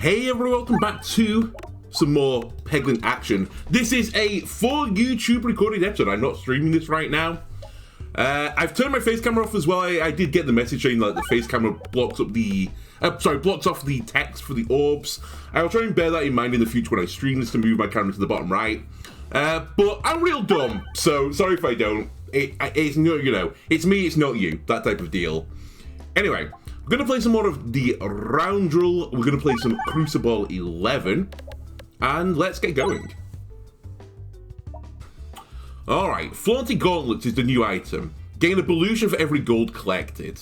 Hey everyone, welcome back to some more Peglin action. This is a full YouTube recorded episode. I'm not streaming this right now. I've turned my face camera off as well. I did get the message saying that the face camera blocks up the blocks off the text for the orbs. I'll try and bear that in mind in the future when I stream this to move my camera to the bottom right. But I'm real dumb, so sorry if I don't. It's not, you know, it's me, it's not you, that type of deal. Anyway, we're going to play some more of the round rule. We're going to play some Crucible 11. And let's get going. Alright, Flaunty Gauntlets is the new item. Gain a Belusion for every gold collected.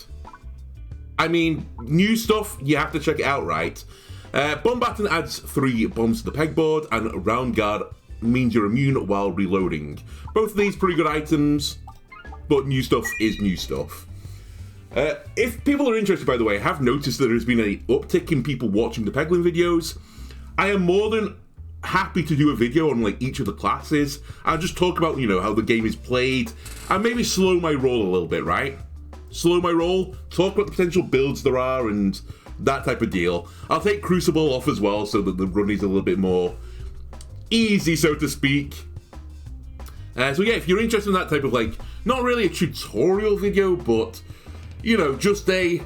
I mean, new stuff, you have to check it out, right? Bomb Baton adds 3 bombs to the pegboard, and Round Guard means you're immune while reloading. Both of these pretty good items, but new stuff is new stuff. If people are interested, by the way, I have noticed that there has been an uptick in people watching the Peglin videos. I am more than happy to do a video on like each of the classes. I'll just talk about, you know, how the game is played, and maybe slow my roll a little bit, right? Slow my roll, talk about the potential builds there are, and that type of deal. I'll take Crucible off as well, so that the run is a little bit more easy, so to speak. So yeah, if you're interested in that type of, like, not really a tutorial video, but, you know, just a,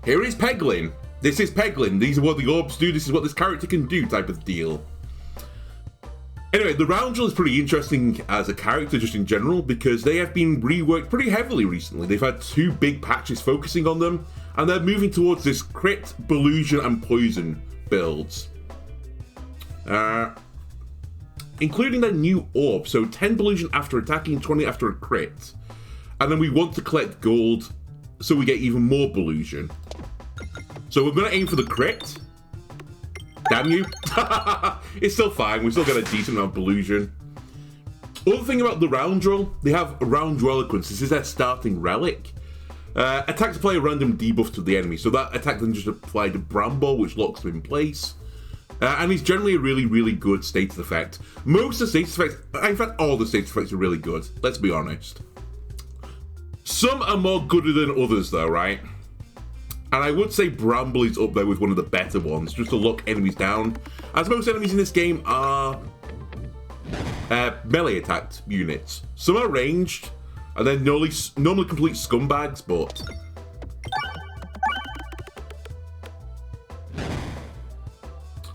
here is Peglin. This is Peglin. These are what the orbs do. This is what this character can do type of deal. Anyway, the Roundrel is pretty interesting as a character just in general because they have been reworked pretty heavily recently. They've had 2 big patches focusing on them, and they're moving towards this crit, Belusion, and Poison builds. Including their new orb, so 10 Belusion after attacking, 20 after a crit. And then we want to collect gold so we get even more Belusion. So we're going to aim for the crit. Damn you. It's still fine. We still got a decent amount of Belusion. Other thing about the Roundrel, they have Roundrel Eloquence. This is their starting relic. Attacks apply a random debuff to the enemy. So that attack then just applied a Bramble, which locks them in place. And it's generally a really, really good status effect. Most of the status effects, in fact all the status effects are really good. Let's be honest. Some are more gooder than others though, right? And I would say Bramble is up there with one of the better ones, just to lock enemies down. As most enemies in this game are melee attacked units. Some are ranged, and they're normally complete scumbags, but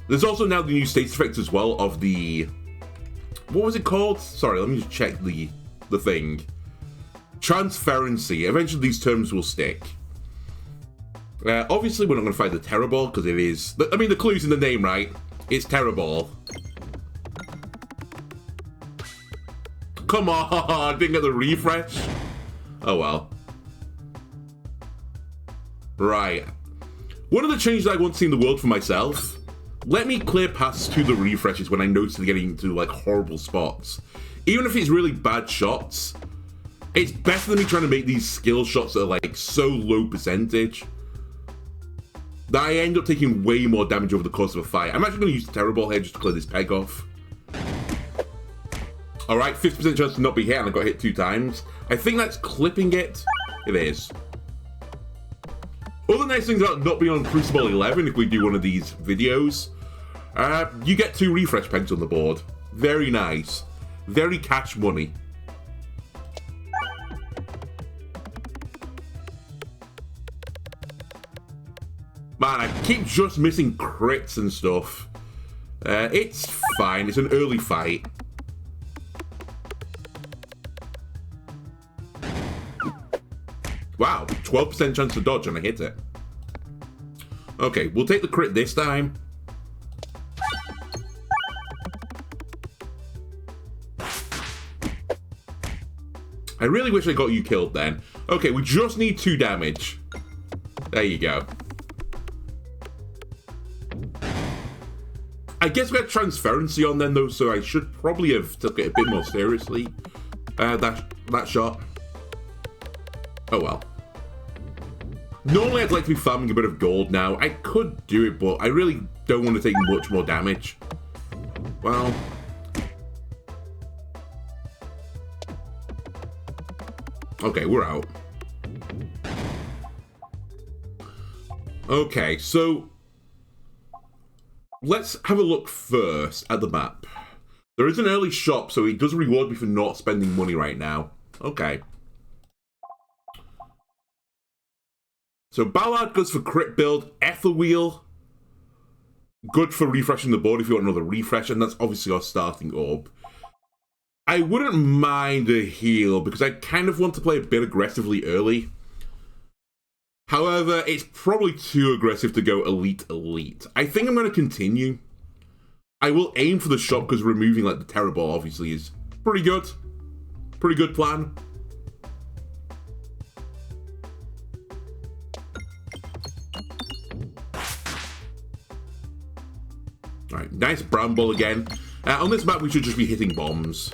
there's also now the new status effects as well of the, what was it called? Sorry, let me just check the thing. Transferency. Eventually these terms will stick. Obviously we're not going to fight the Terror Ball because it is, I mean the clue's in the name, right? It's Terror Ball. Come on, didn't get the refresh. Oh well. Right. One of the changes I want to see in the world for myself, let me clear paths to the refreshes when I notice they're getting into like horrible spots. Even if it's really bad shots, it's better than me trying to make these skill shots that are like so low percentage that I end up taking way more damage over the course of a fight. I'm actually going to use the Terror Ball here just to clear this peg off. Alright, 50% chance to not be hit, and I got hit 2 times. I think that's clipping it. It is. Other nice things about not being on Crucible 11, if we do one of these videos, you get 2 refresh pegs on the board. Very nice. Very cash money. Man, I keep just missing crits and stuff. It's fine. It's an early fight. Wow, 12% chance to dodge and I hit it. Okay, we'll take the crit this time. I really wish I got you killed then. Okay, we just need 2 damage. There you go. I guess we had Transferency on then though, so I should probably have took it a bit more seriously. That shot. Oh well. Normally I'd like to be farming a bit of gold now. I could do it, but I really don't want to take much more damage. Well. Okay, we're out. Okay, so let's have a look first at the map. There is an early shop, so it does reward me for not spending money right now. Okay. So Ballard goes for crit build, Ether Wheel. Good for refreshing the board if you want another refresh, and that's obviously our starting orb. I wouldn't mind a heal, because I kind of want to play a bit aggressively early. However, it's probably too aggressive to go elite. I think I'm going to continue. I will aim for the shop, because removing like the Terror Ball obviously is pretty good. Pretty good plan. Alright, nice Bramble again. On this map, we should just be hitting bombs.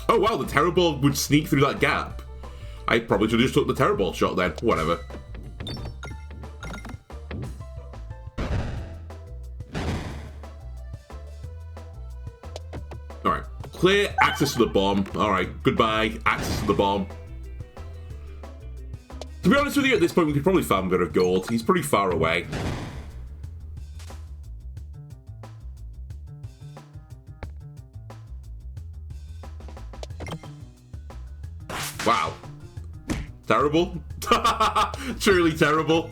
Oh wow, the Terror Ball would sneak through that gap. I probably should have just took the Terror Ball shot then. Whatever. Alright, clear access to the bomb. Alright, goodbye, access to the bomb. To be honest with you, at this point, we could probably farm a bit of gold. He's pretty far away. Wow. Terrible. Truly terrible.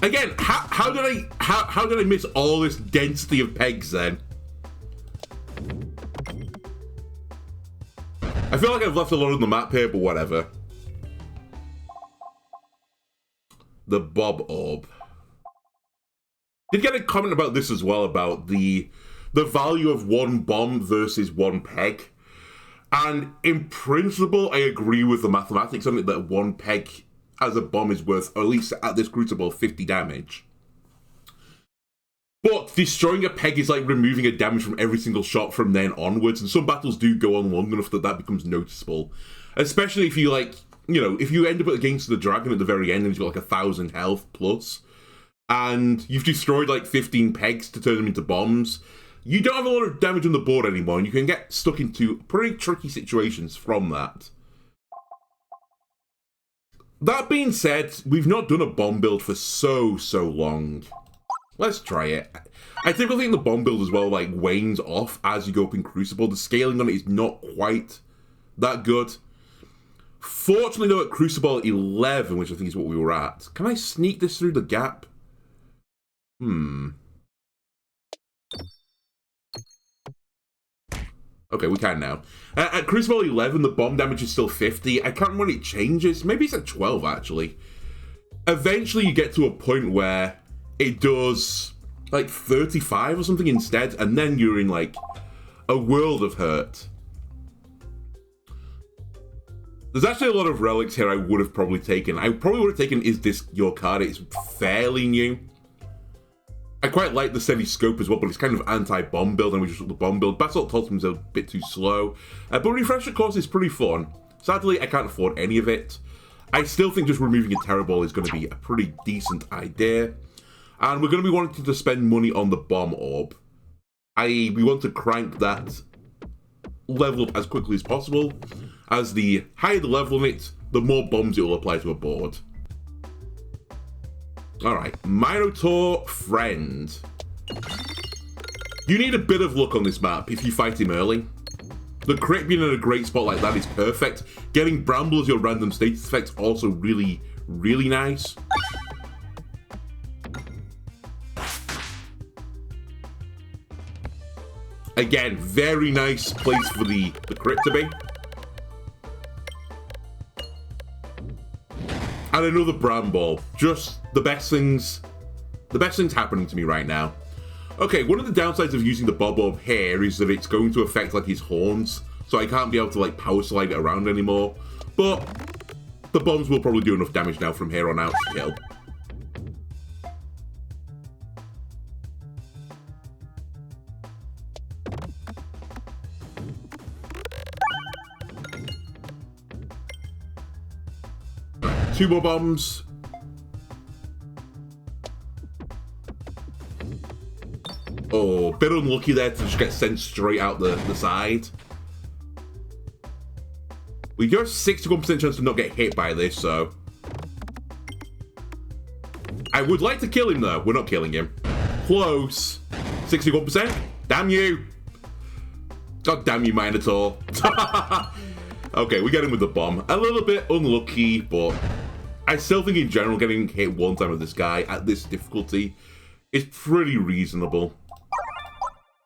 Again, how did I miss all this density of pegs then? I feel like I've left a lot on the map here, but whatever. The Bob Orb. Did get a comment about this as well, about the value of one bomb versus one peg. And in principle, I agree with the mathematics on it, that one peg as a bomb is worth, or at least at this crucible, 50 damage. But destroying a peg is like removing a damage from every single shot from then onwards, and some battles do go on long enough that that becomes noticeable. Especially if you, like, you know, if you end up against the dragon at the very end and he's got like 1,000 health plus, and you've destroyed like 15 pegs to turn them into bombs, you don't have a lot of damage on the board anymore, and you can get stuck into pretty tricky situations from that. That being said, we've not done a bomb build for so long. Let's try it. I typically think the bomb build as well, like, wanes off as you go up in Crucible. The scaling on it is not quite that good. Fortunately, though, at Crucible 11, which I think is what we were at, can I sneak this through the gap? Okay, we can now. At Crucible 11, the bomb damage is still 50. I can't remember when it changes. Maybe it's at 12, actually. Eventually, you get to a point where it does, like, 35 or something instead, and then you're in, like, a world of hurt. There's actually a lot of relics here I would have probably taken. I probably would have taken Is This Your Card? It's fairly new. I quite like the steady scope as well, but it's kind of anti-bomb build, and we just took the bomb build. Basalt Totem's a bit too slow, but Refresher Course is pretty fun. Sadly, I can't afford any of it. I still think just removing a Terror Ball is going to be a pretty decent idea, and we're going to be wanting to spend money on the Bomb Orb. We want to crank that level up as quickly as possible, as the higher the level on it, the more bombs it will apply to a board. Alright, Minotaur friend. You need a bit of luck on this map if you fight him early. The crit being in a great spot like that is perfect. Getting Bramble as your random status effect is also really, really nice. Again, very nice place for the crit to be. And another Bramble. Just the best things happening to me right now. Okay, one of the downsides of using the Bob Orb here is that it's going to affect like his horns, so I can't be able to like power slide it around anymore. But the bombs will probably do enough damage now from here on out to kill. Two more bombs. Oh, bit unlucky there to just get sent straight out the side. We do have 61% chance to not get hit by this, so... I would like to kill him, though. We're not killing him. Close. 61%? Damn you. God damn you, Minotaur. Okay, we get him with the bomb. A little bit unlucky, but I still think in general getting hit one time with this guy at this difficulty is pretty reasonable.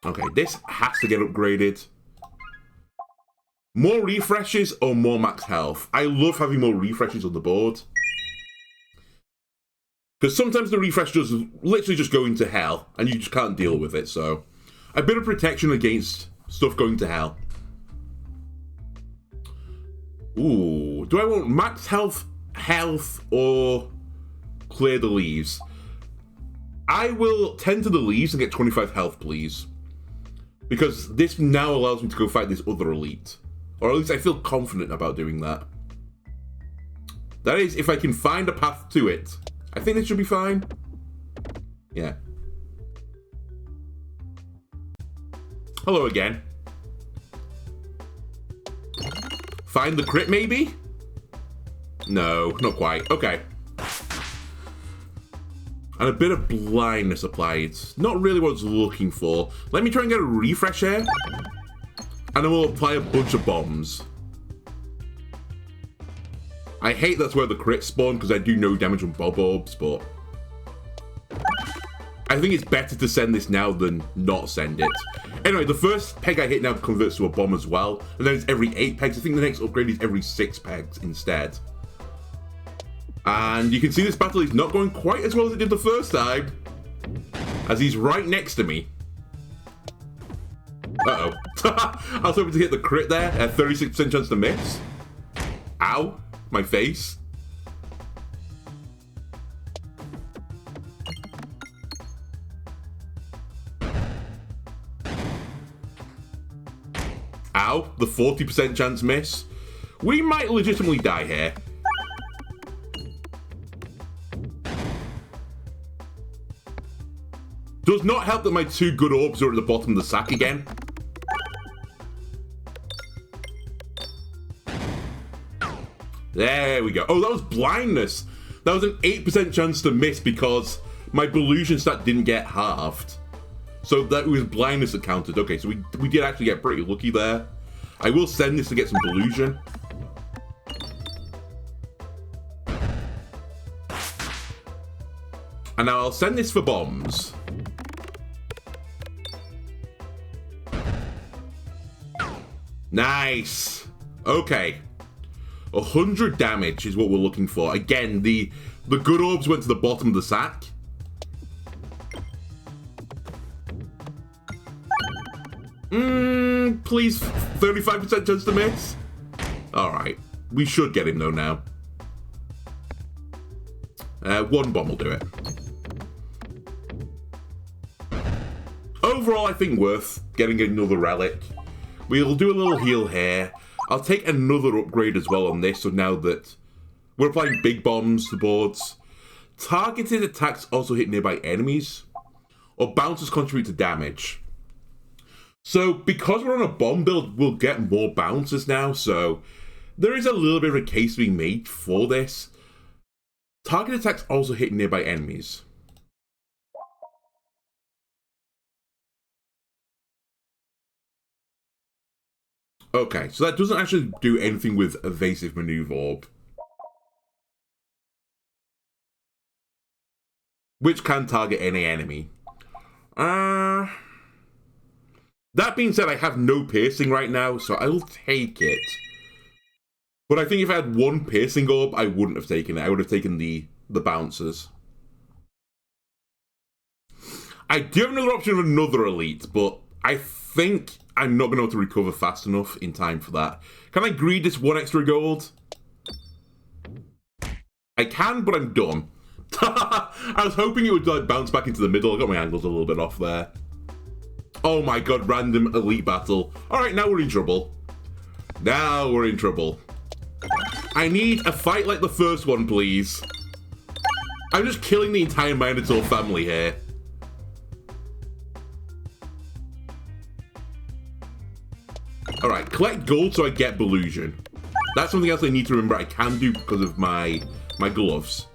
Okay, this has to get upgraded. More refreshes or more max health? I love having more refreshes on the board. Because sometimes the refresh does literally just go into hell, and you just can't deal with it, so... A bit of protection against stuff going to hell. Ooh, do I want max health, or clear the leaves? I will tend to the leaves and get 25 health, please. Because this now allows me to go fight this other elite. Or at least I feel confident about doing that. That is, if I can find a path to it. I think this should be fine. Yeah. Hello again. Find the crit, maybe? No, not quite. Okay. And a bit of blindness applied. Not really what I was looking for. Let me try and get a refresh here. And then we'll apply a bunch of bombs. I hate that's where the crits spawn, because I do no damage on bob orbs, but... I think it's better to send this now than not send it. Anyway, the first peg I hit now converts to a bomb as well. And then it's every 8 pegs. I think the next upgrade is every 6 pegs instead. And you can see this battle is not going quite as well as it did the first time. As he's right next to me. Uh-oh. I was hoping to hit the crit there. 36% chance to miss. Ow. My face. Ow. The 40% chance miss. We might legitimately die here. Does not help that my 2 good orbs are at the bottom of the sack again. There we go. Oh, that was blindness. That was an 8% chance to miss because my Belusion stat didn't get halved. So that was blindness that counted. Okay, so we did actually get pretty lucky there. I will send this to get some Belusion. And now I'll send this for bombs. Nice. Okay. 100 damage is what we're looking for. Again, the good orbs went to the bottom of the sack. Please, 35% chance to miss. Alright. We should get him though now. 1 bomb will do it. Overall, I think worth getting another relic. We'll do a little heal here. I'll take another upgrade as well on this, so now that we're applying big bombs to boards. Targeted attacks also hit nearby enemies, or bouncers contribute to damage. So, because we're on a bomb build, we'll get more bouncers now, so there is a little bit of a case being made for this. Targeted attacks also hit nearby enemies. Okay, so that doesn't actually do anything with Evasive Maneuver Orb. Which can target any enemy. That being said, I have no piercing right now, so I'll take it. But I think if I had 1 piercing orb, I wouldn't have taken it. I would have taken the bouncers. I do have another option of another elite, but I think I'm not going to be able to recover fast enough in time for that. Can I greed this 1 extra gold? I can, but I'm done. I was hoping it would like bounce back into the middle. I got my angles a little bit off there. Oh my god, random elite battle. Alright, now we're in trouble. Now we're in trouble. I need a fight like the first one, please. I'm just killing the entire Minotaur family here. Alright, collect gold so I get Belusion. That's something else I need to remember I can do because of my gloves.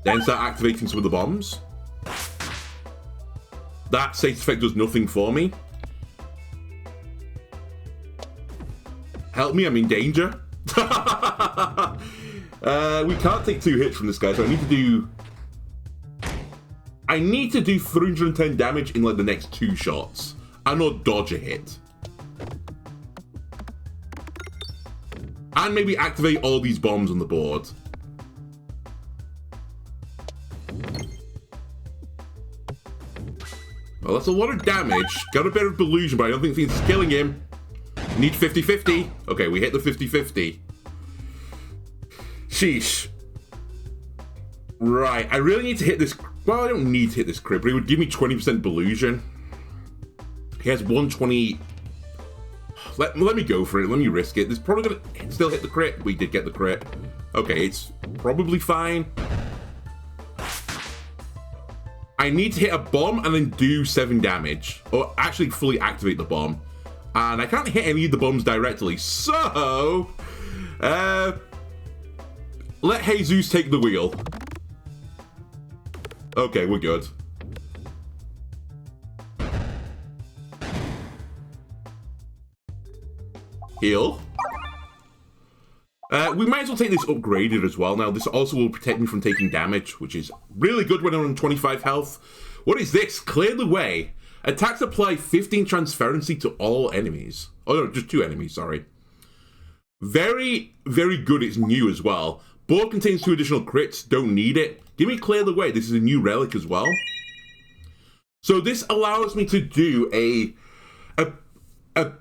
Then start activating some of the bombs. That safe effect does nothing for me. Help me, I'm in danger. We can't take 2 hits from this guy, so I need to do 310 damage in like the next 2 shots. And not dodge a hit. And maybe activate all these bombs on the board. Well, that's a lot of damage. Got a bit of illusion, but I don't think it's killing him. Need 50-50. Okay, we hit the 50-50. Sheesh. Right, I really need to hit this. Well, I don't need to hit this crit, but it would give me 20% illusion. He has 120. Let me go for it. Let me risk it. This is probably gonna still hit the crit. We did get the crit. Okay, it's probably fine. I need to hit a bomb and then do 7 damage. Or actually fully activate the bomb. And I can't hit any of the bombs directly. So, let Jesus take the wheel. Okay, we're good. Heal. We might as well take this upgraded as well now. This also will protect me from taking damage, which is really good when I'm on 25 health. What is this? Clear the way. Attacks apply 15 transferency to all enemies. Oh no, just 2 enemies, sorry. Very, very good. It's new as well. Board contains 2 additional crits. Don't need it. Give me clear the way. This is a new relic as well. So this allows me to do a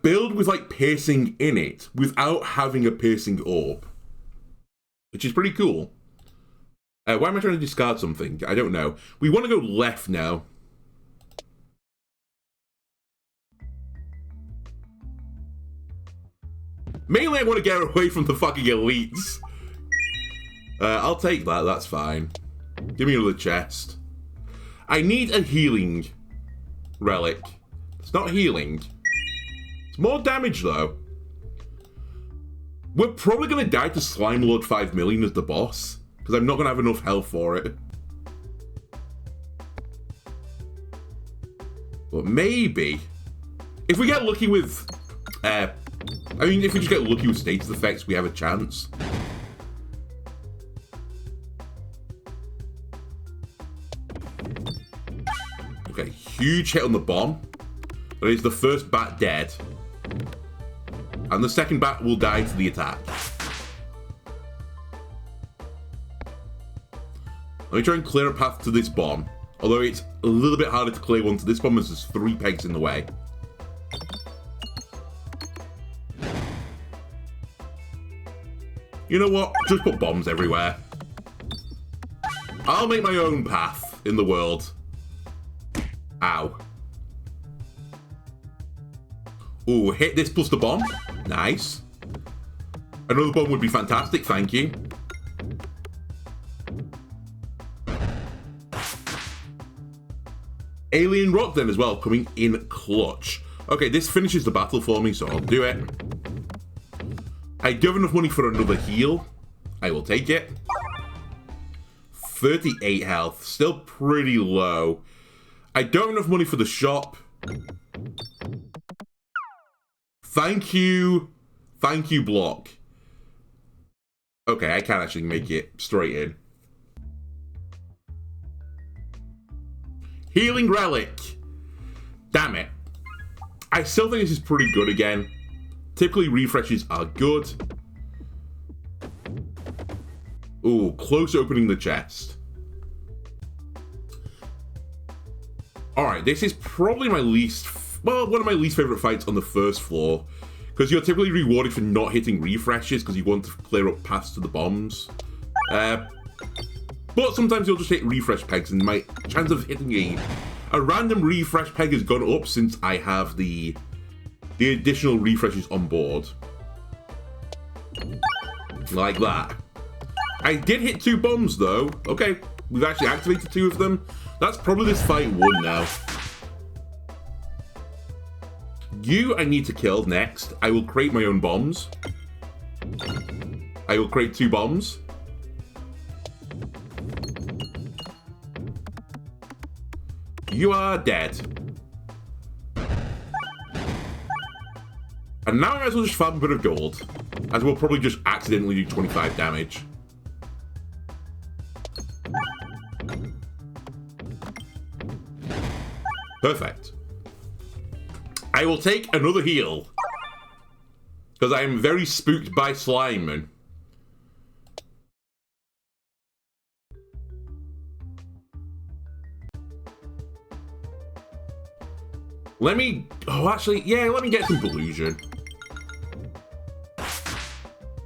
build with like piercing in it without having a piercing orb, which is pretty cool. Why am I trying to discard something? I don't know. We want to go left now. Mainly I want to get away from the fucking elites. I'll take that, that's fine. Give me another chest. I need a healing relic. It's not healing. It's more damage though. We're probably going to die to Slime Lord 5 million as the boss, because I'm not going to have enough health for it. But maybe, if we get lucky with, if we just get lucky with status effects, we have a chance. Okay, huge hit on the bomb. That is the first bat dead. And the second bat will die to the attack. Let me try and clear a path to this bomb. Although it's a little bit harder to clear one to this bomb as there's 3 pegs in the way. You know what? Just put bombs everywhere. I'll make my own path in the world. Ow. Ooh, hit this plus the bomb. Nice. Another bomb would be fantastic, thank you. Alien Rock then as well, coming in clutch. Okay, this finishes the battle for me, so I'll do it. I do have enough money for another heal. I will take it. 38 health, still pretty low. I don't have enough money for the shop. Thank you. Thank you, block. Okay, I can actually make it straight in. Healing Relic. Damn it. I still think this is pretty good again. Typically, refreshes are good. Ooh, close opening the chest. Alright, this is probably my one of my least favorite fights on the first floor. Because you're typically rewarded for not hitting refreshes because you want to clear up paths to the bombs. But sometimes you'll just hit refresh pegs and my chance of hitting a random refresh peg has gone up since I have the additional refreshes on board. Like that. I did hit 2 bombs though. Okay, we've actually activated 2 of them. That's probably this fight 1 now. You I need to kill next. I will create my own bombs. I will create 2 bombs. You are dead. And now I might as well just farm a bit of gold, as we'll probably just accidentally do 25 damage. Perfect. I will take another heal, because I am very spooked by slime. Let me... Oh, actually, yeah, let me get some Belusion.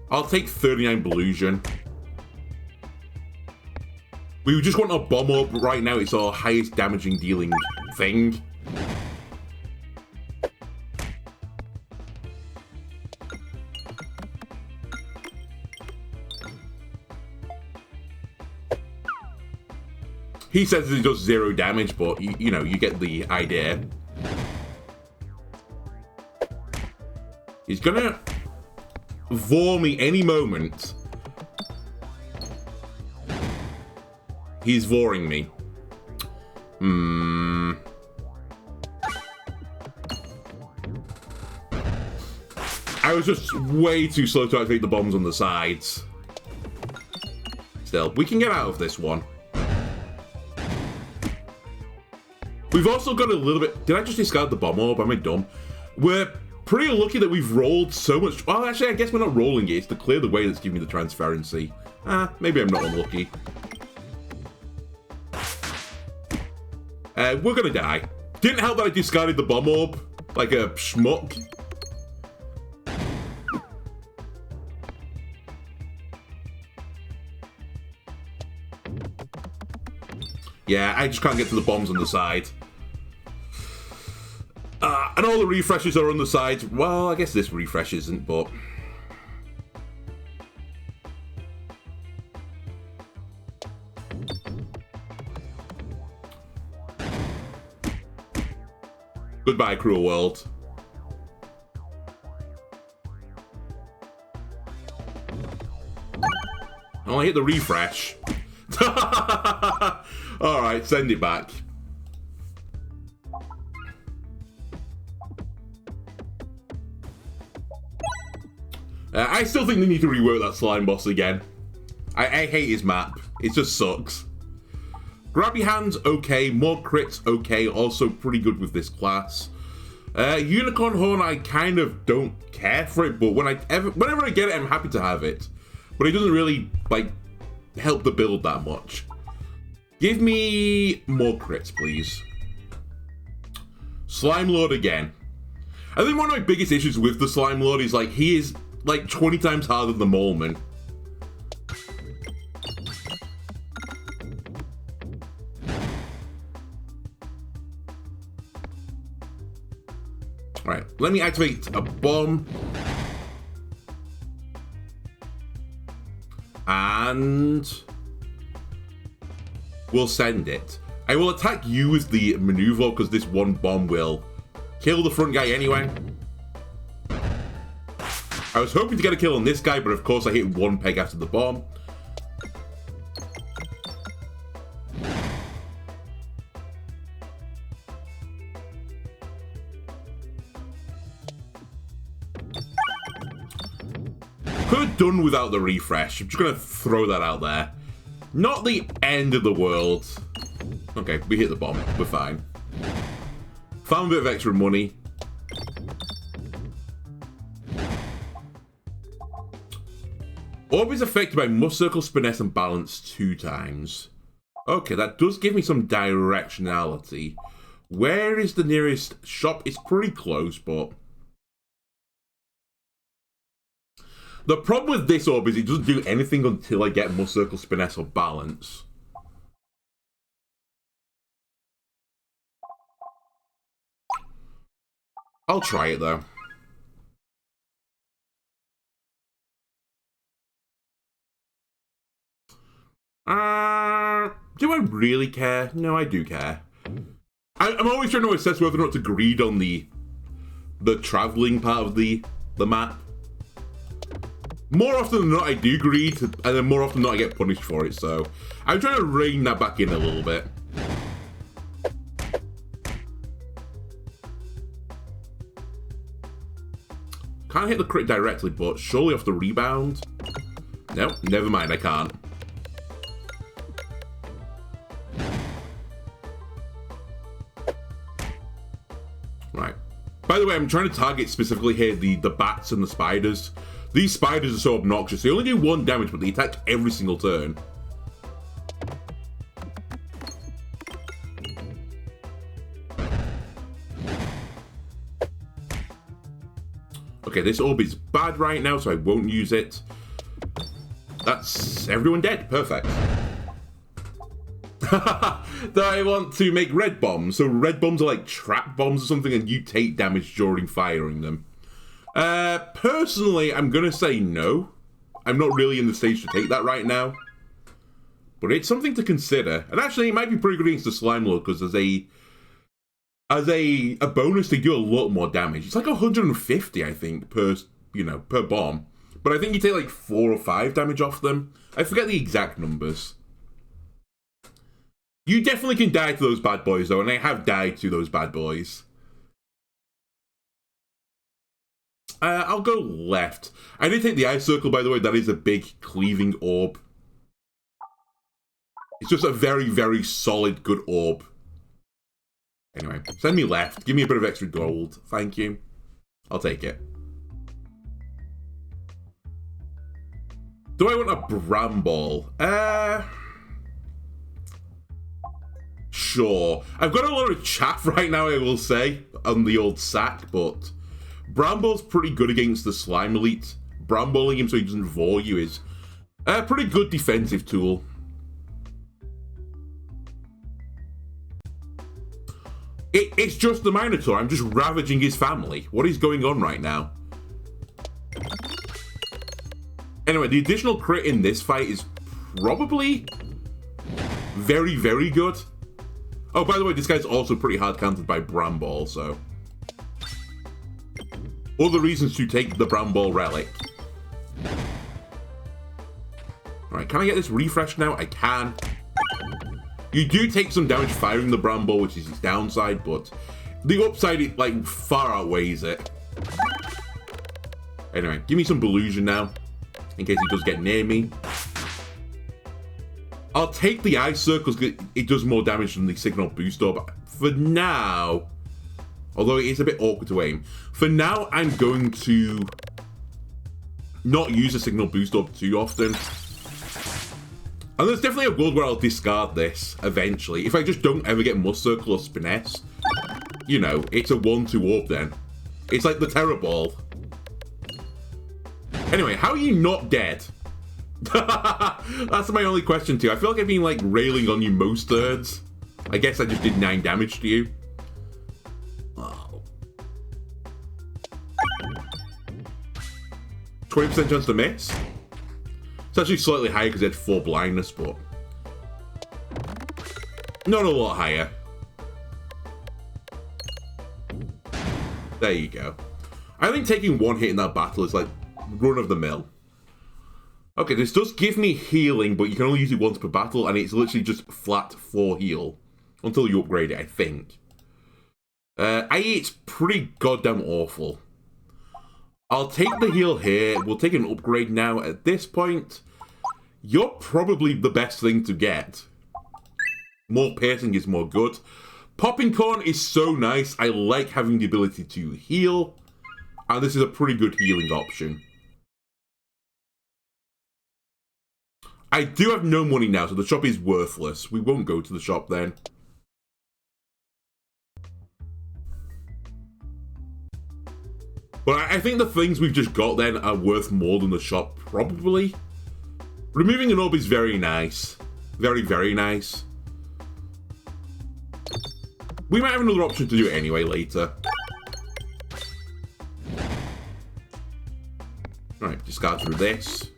I'll take 39 Belusion. We just want a bomb up right now. It's our highest damaging dealing thing. He says it does 0 damage, but you know, you get the idea. He's gonna vor me any moment. He's voring me. I was just way too slow to activate the bombs on the sides. Still, we can get out of this one. We've also got a little bit... Did I just discard the bomb orb? Am I dumb? We're pretty lucky that we've rolled so much... Well, actually, I guess we're not rolling it. It's to clear the way that's giving me the transparency. Maybe I'm not unlucky. We're gonna die. Didn't help that I discarded the bomb orb. Like a schmuck. Yeah, I just can't get to the bombs on the side. And all the refreshes are on the side. Well, I guess this refresh isn't, but... Goodbye, cruel world. Oh, I hit the refresh. Alright, send it back. I still think they need to rework that slime boss again. I hate his map. It just sucks. Grabby Hands, okay. More crits, okay. Also pretty good with this class. Unicorn Horn, I kind of don't care for it, but whenever I get it, I'm happy to have it. But it doesn't really, like, help the build that much. Give me more crits, please. Slime Lord again. I think one of my biggest issues with the Slime Lord is, like, he is, like, 20 times harder than the Moleman. Alright, let me activate a bomb. And... we'll send it. I will attack you with the maneuver because this one bomb will kill the front guy anyway. I was hoping to get a kill on this guy, but of course I hit one peg after the bomb. Could have done without the refresh. I'm just going to throw that out there. Not the end of the world. Okay, we hit the bomb. We're fine. Found a bit of extra money. Orb is affected by Must Circle, Spiness, and Balance 2 times. Okay, that does give me some directionality. Where is the nearest shop? It's pretty close, but... the problem with this orb is it doesn't do anything until I get Must Circle, Spiness, or Balance. I'll try it, though. Do I really care? No, I do care. I'm always trying to assess whether or not to greed on the traveling part of the map. More often than not, I do greed, and then more often than not, I get punished for it, so I'm trying to rein that back in a little bit. Can't hit the crit directly, but surely off the rebound. No, never mind, I can't. Right. By the way, I'm trying to target specifically here the bats and the spiders. These spiders are so obnoxious. They only do 1 damage, but they attack every single turn. Okay, this orb is bad right now, so I won't use it. That's everyone dead. Perfect. Do I want to make red bombs? So red bombs are like trap bombs or something, and you take damage during firing them. Personally, I'm gonna say no. I'm not really in the stage to take that right now. But it's something to consider. And actually, it might be pretty good against the slime lord, because as a bonus, they do a lot more damage. It's like 150, I think, per bomb. But I think you take like 4 or 5 damage off them. I forget the exact numbers. You definitely can die to those bad boys, though, and I have died to those bad boys. I'll go left. I did take the ice circle, by the way. That is a big cleaving orb. It's just a very, very solid, good orb. Anyway, send me left. Give me a bit of extra gold. Thank you. I'll take it. Do I want a bramble? Sure. I've got a lot of chaff right now, I will say, on the old sack, but Bramble's pretty good against the slime elite. Bramboling him so he doesn't vor you is a pretty good defensive tool. It's just the Minotaur. I'm just ravaging his family. What is going on right now? Anyway, the additional crit in this fight is probably very, very good. Oh, by the way, this guy's also pretty hard countered by Bramble, so other reasons to take the Bramble relic. Alright, can I get this refreshed now? I can. You do take some damage firing the Bramble, which is its downside, but the upside, it like far outweighs it. Anyway, give me some Belusion now, in case he does get near me. I'll take the ice circle because it does more damage than the signal boost orb. For now, although it is a bit awkward to aim, for now I'm going to not use the signal boost orb too often. And there's definitely a world where I'll discard this eventually. If I just don't ever get Must Circle or Spiness, you know, it's a 1-2 orb then. It's like the Terror Ball. Anyway, how are you not dead? That's my only question to you. I feel like I've been like railing on you most turns. I guess I just did 9 damage to you. Oh. 20% chance to miss? It's actually slightly higher because it had 4 blindness, but not a lot higher. There you go. I think taking 1 hit in that battle is like run of the mill. Okay, this does give me healing, but you can only use it once per battle, and it's literally just flat 4 heal until you upgrade it, I think. It's pretty goddamn awful. I'll take the heal here. We'll take an upgrade now. At this point, you're probably the best thing to get. More piercing is more good. Popping Corn is so nice. I like having the ability to heal, and this is a pretty good healing option. I do have no money now, so the shop is worthless. We won't go to the shop then. But I think the things we've just got then are worth more than the shop, probably. Removing an orb is very nice. Very, very nice. We might have another option to do it anyway later. Right, discard through this.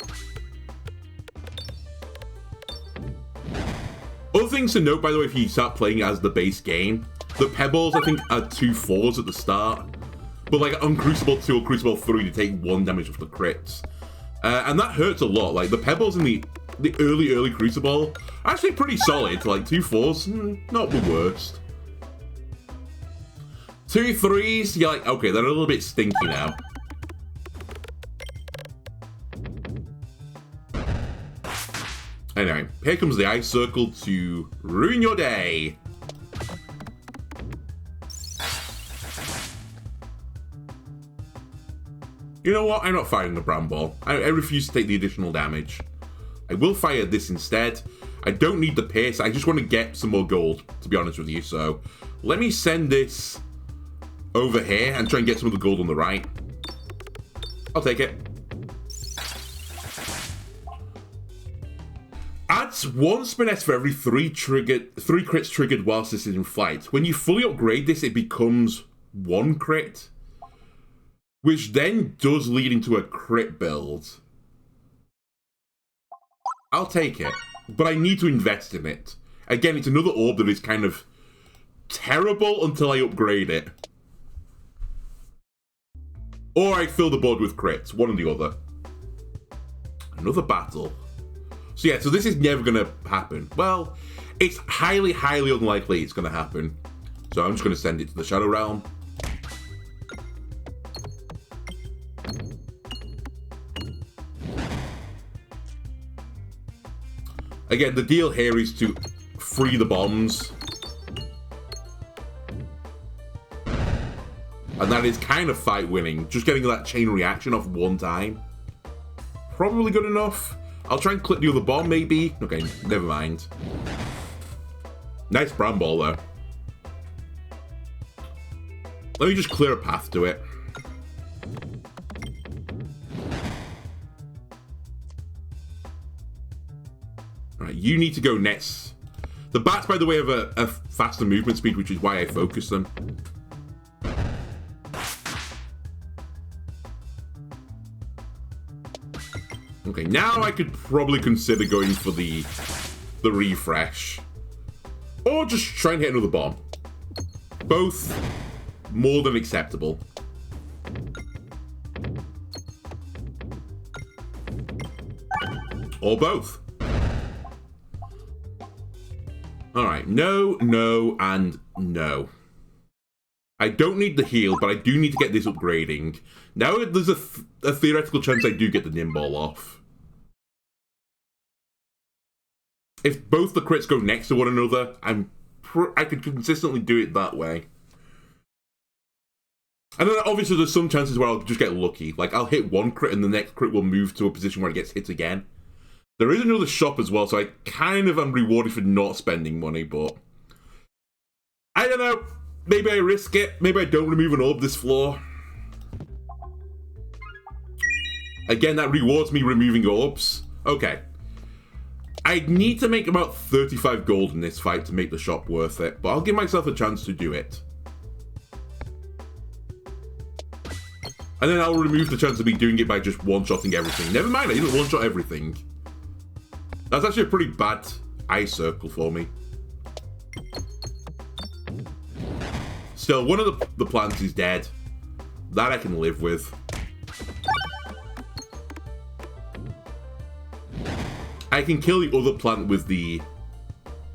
Other thing things to note, by the way, if you start playing as the base game. The pebbles, I think, are 2 4s at the start. But like on Crucible 2 or Crucible 3, they take 1 damage off the crits. And that hurts a lot. Like the pebbles in the early Crucible are actually pretty solid. Like 2 4s, not the worst. 2 3s, you're like, okay, they're a little bit stinky now. Anyway, here comes the ice circle to ruin your day. You know what? I'm not firing the Bramble. I refuse to take the additional damage. I will fire this instead. I don't need the Pierce. I just want to get some more gold, to be honest with you. So let me send this over here and try and get some of the gold on the right. I'll take it. Adds 1 spiness for every 3 crits triggered whilst this is in flight. When you fully upgrade this, it becomes 1 crit. Which then does lead into a crit build. I'll take it, but I need to invest in it. Again, it's another orb that is kind of terrible until I upgrade it. Or I fill the board with crits, one or the other. Another battle. So yeah, so this is never going to happen. Well, it's highly, highly unlikely it's going to happen. So I'm just going to send it to the Shadow Realm. Again, the deal here is to free the bombs. And that is kind of fight winning. Just getting that chain reaction off 1 time. Probably good enough. I'll try and clip the other bomb, maybe. Okay, never mind. Nice Bramble, though. Let me just clear a path to it. Right, you need to go next. The bats, by the way, have a faster movement speed, which is why I focus them. Okay, now I could probably consider going for the refresh. Or just try and hit another bomb. Both more than acceptable. Or both. Alright, no, no, and no. I don't need the heal, but I do need to get this upgrading. Now there's a theoretical chance I do get the Nimball off. If both the crits go next to one another, I could consistently do it that way. And then obviously there's some chances where I'll just get lucky. Like I'll hit 1 crit and the next crit will move to a position where it gets hit again. There is another shop as well, so I kind of am rewarded for not spending money, but I don't know. Maybe I risk it. Maybe I don't remove an orb this floor. Again, that rewards me removing orbs. Okay. I need to make about 35 gold in this fight to make the shop worth it, but I'll give myself a chance to do it. And then I'll remove the chance of me doing it by just one-shotting everything. Never mind, I didn't one-shot everything. That's actually a pretty bad ice circle for me. Still, one of the plants is dead. That I can live with. I can kill the other plant with the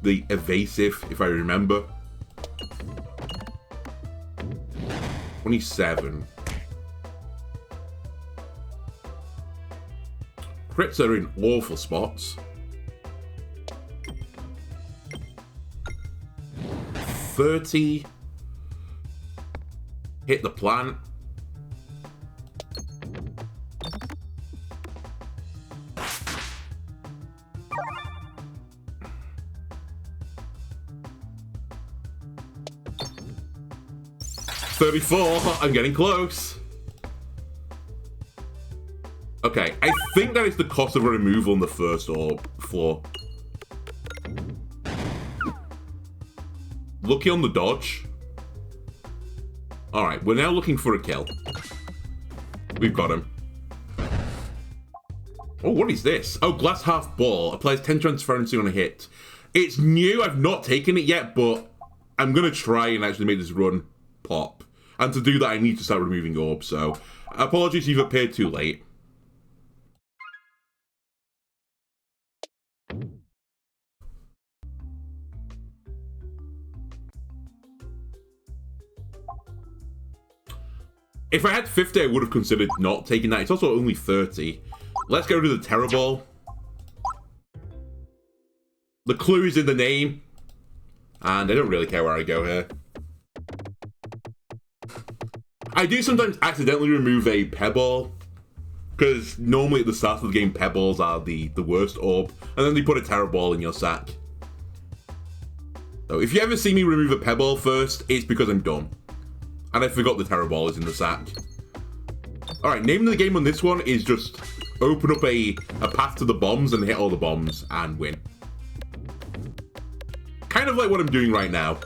evasive, if I remember. 27. Crits are in awful spots. 30. Hit the plant. $34. I'm getting close. Okay, I think that is the cost of a removal on the first floor. Lucky on the dodge. Alright, we're now looking for a kill. We've got him. Oh, what is this? Oh, glass half ball. Applies 10 transparency on a hit. It's new, I've not taken it yet, but I'm going to try and actually make this run pop. And to do that, I need to start removing orbs, so apologies if you've appeared too late. If I had 50, I would have considered not taking that. It's also only 30. Let's get rid of the Terror Ball. The clue is in the name. And I don't really care where I go here. I do sometimes accidentally remove a Pebble. Because normally at the start of the game, Pebbles are the worst orb. And then they put a Terror Ball in your sack. So if you ever see me remove a Pebble first, it's because I'm dumb. And I forgot the Terror Ball is in the sack. Alright, name of the game on this one is just open up a path to the bombs and hit all the bombs and win. Kind of like what I'm doing right now.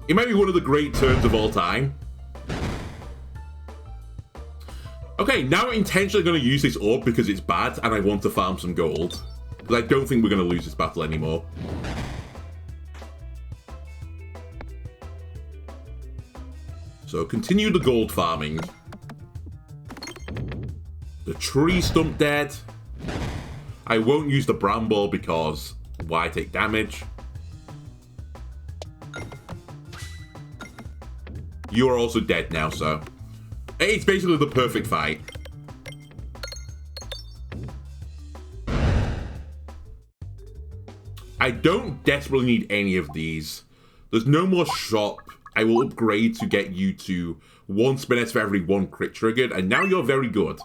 It might be one of the great turns of all time. Okay, now I'm intentionally going to use this orb because it's bad and I want to farm some gold. Because I don't think we're going to lose this battle anymore. So continue the gold farming. The tree stump dead. I won't use the bramble because why take damage? You are also dead now, so it's basically the perfect fight. I don't desperately need any of these. There's no more shop. I will upgrade to get you to 1 spinets for every 1 crit triggered, and now you're very good.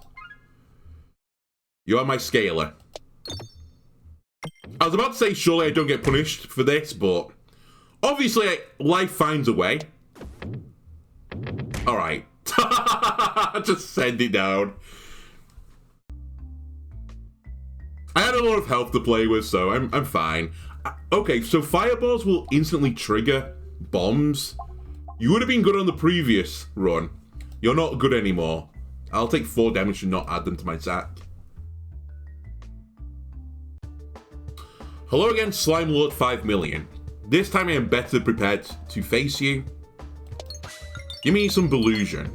You are my scaler. I was about to say, surely I don't get punished for this, but obviously life finds a way. Alright. Just send it down. I had a lot of health to play with, so I'm fine. Okay, so fireballs will instantly trigger bombs. You would have been good on the previous run. You're not good anymore. I'll take 4 damage and not add them to my sack. Hello again, Slime Lord 5 million. This time I am better prepared to face you. Give me some Delusion.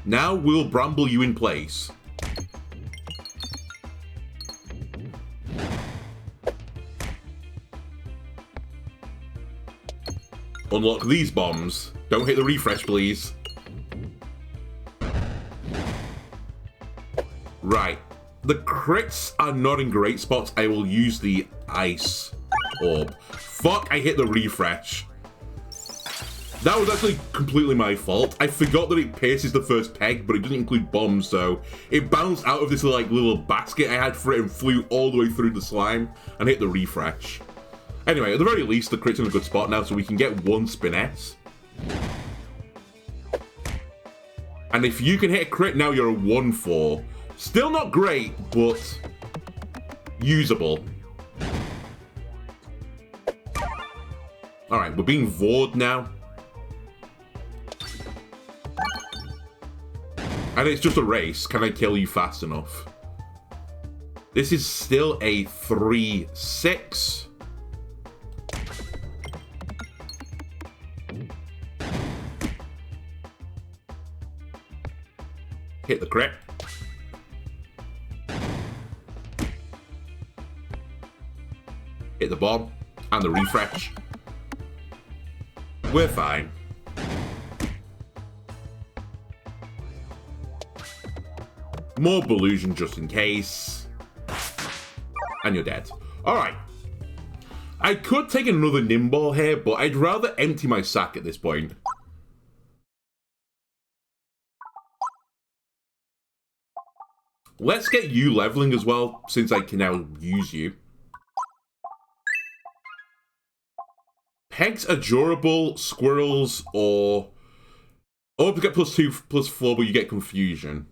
Now we'll bramble you in place. Unlock these bombs. Don't hit the refresh, please. Right. The crits are not in great spots. I will use the ice orb. Fuck, I hit the refresh. That was actually completely my fault. I forgot that it pierces the first peg, but it doesn't include bombs, so it bounced out of this like little basket I had for it and flew all the way through the slime and hit the refresh. Anyway, at the very least, the crit's in a good spot now, so we can get 1 spinette. And if you can hit a crit, now you're a 1-4. Still not great, but usable. Alright, we're being vored now. And it's just a race. Can I kill you fast enough? This is still a 3-6. Hit the crit. Hit the bomb. And the refresh. We're fine. More Delusion just in case. And you're dead. Alright. I could take another Nimble here, but I'd rather empty my sack at this point. Let's get you leveling as well, since I can now use you. Pegs are durable, squirrels, or to get +2, +4, but you get confusion.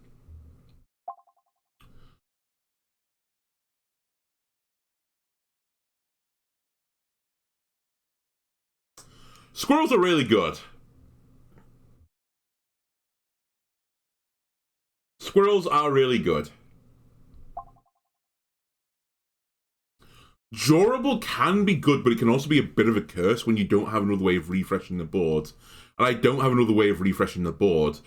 Squirrels are really good. Squirrels are really good. Durable can be good, but it can also be a bit of a curse when you don't have another way of refreshing the board. And I don't have another way of refreshing the board.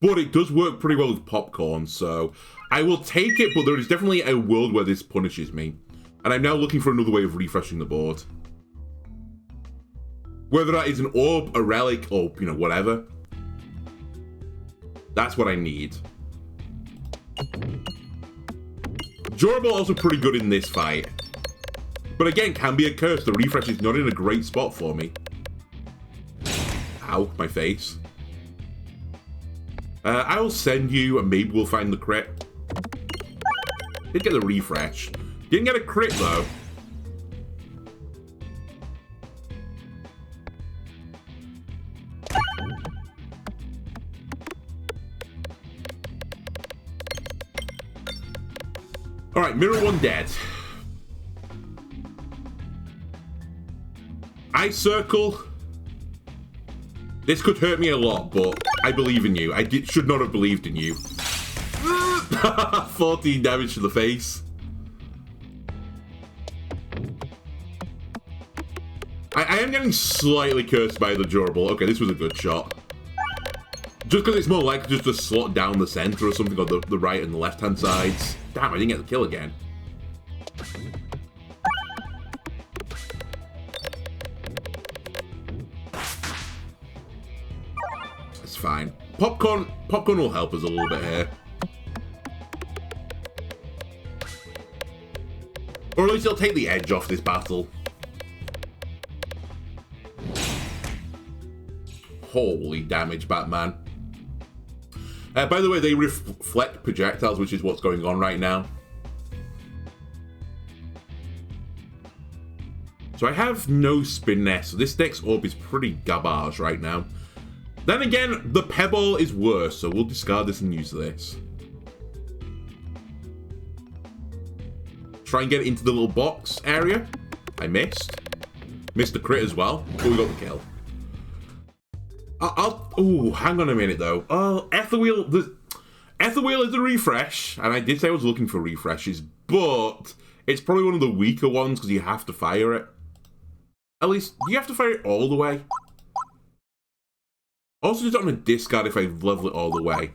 But it does work pretty well with popcorn, so I will take it, but there is definitely a world where this punishes me. And I'm now looking for another way of refreshing the board. Whether that is an orb, a relic, or, you know, whatever. That's what I need. Durable also pretty good in this fight. But again, can be a curse. The refresh is not in a great spot for me. Ow, my face. I will send you, and maybe we'll find the crit. Did get the refresh. Didn't get a crit, though. Alright, Mirror 1 dead. Ice Circle. This could hurt me a lot, but I believe in you. I should not have believed in you. 14 damage to the face. I am getting slightly cursed by the durable. Okay, this was a good shot. Just because it's more likely just to slot down the center or something on the right and the left-hand sides. Damn, I didn't get the kill again. It's fine. Popcorn will help us a little bit here. Or at least it'll take the edge off this battle. Holy damage, Batman. By the way, they reflect projectiles, which is what's going on right now. So I have no spin nest, so this next orb is pretty garbage right now. Then again, the pebble is worse, so we'll discard this and use this. Try and get it into the little box area. I missed. Missed the crit as well, but we got the kill. Oh, hang on a minute though. Oh, Etherwheel. Etherwheel is a refresh, and I did say I was looking for refreshes, but it's probably one of the weaker ones because you have to fire it. At least, you have to fire it all the way. Also, just on a discard if I level it all the way.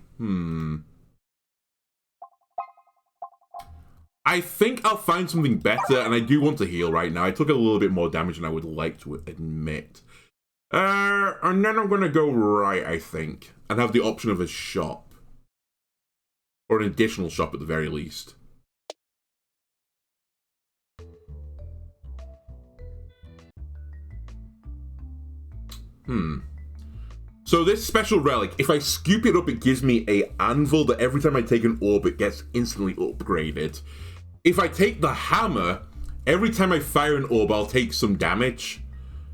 I think I'll find something better, and I do want to heal right now. I took a little bit more damage than I would like to admit. And then I'm going to go right, I think, and have the option of a shop. Or an additional shop at the very least. So this special relic, if I scoop it up, it gives me a anvil that every time I take an orb, it gets instantly upgraded. If I take the hammer, every time I fire an orb, I'll take some damage.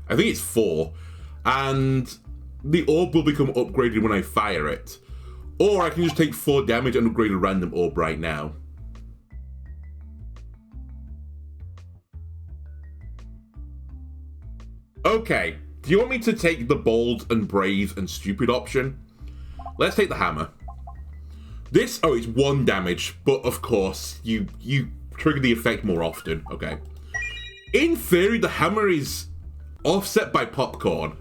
I think it's 4. And the orb will become upgraded when I fire it. Or I can just take 4 damage and upgrade a random orb right now. Okay, do you want me to take the bold and brave and stupid option? Let's take the hammer. This, oh, it's 1 damage, but of course, you trigger the effect more often. Okay. In theory, the hammer is offset by popcorn.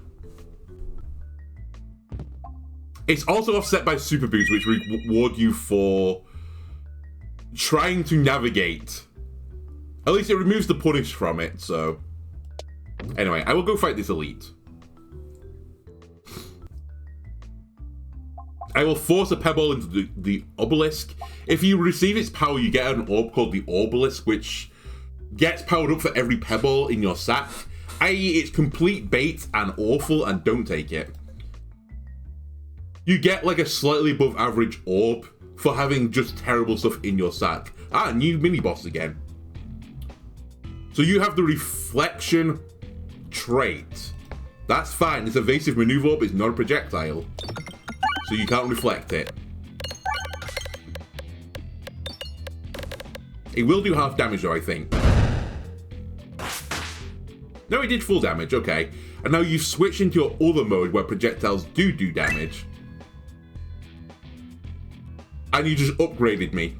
It's also offset by super boots, which reward you for trying to navigate. At least it removes the punish from it, so... Anyway, I will go fight this elite. I will force a pebble into the obelisk. If you receive its power, you get an orb called the obelisk, which gets powered up for every pebble in your sack. I.e., it's complete bait and awful, and don't take it. You get like a slightly above average orb for having just terrible stuff in your sack. Ah, new mini-boss again. So you have the reflection trait. That's fine. This evasive maneuver orb is not a projectile. So you can't reflect it. It will do half damage though, I think. No, it did full damage, okay. And now you've switched into your other mode where projectiles do damage. And you just upgraded me.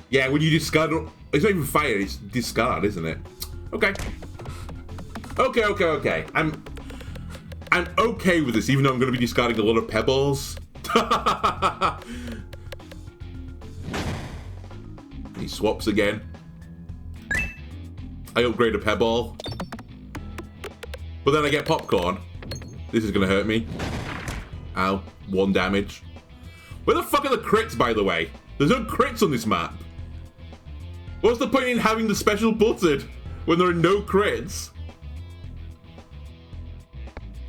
Yeah, when you discard... It's not even fire, it's discard, isn't it? Okay. Okay. I'm okay with this, even though I'm going to be discarding a lot of pebbles. He swaps again. I upgrade a pebble. But then I get popcorn. This is going to hurt me. Ow. 1 damage. Where the fuck are the crits, by the way? There's no crits on this map. What's the point in having the special button when there are no crits?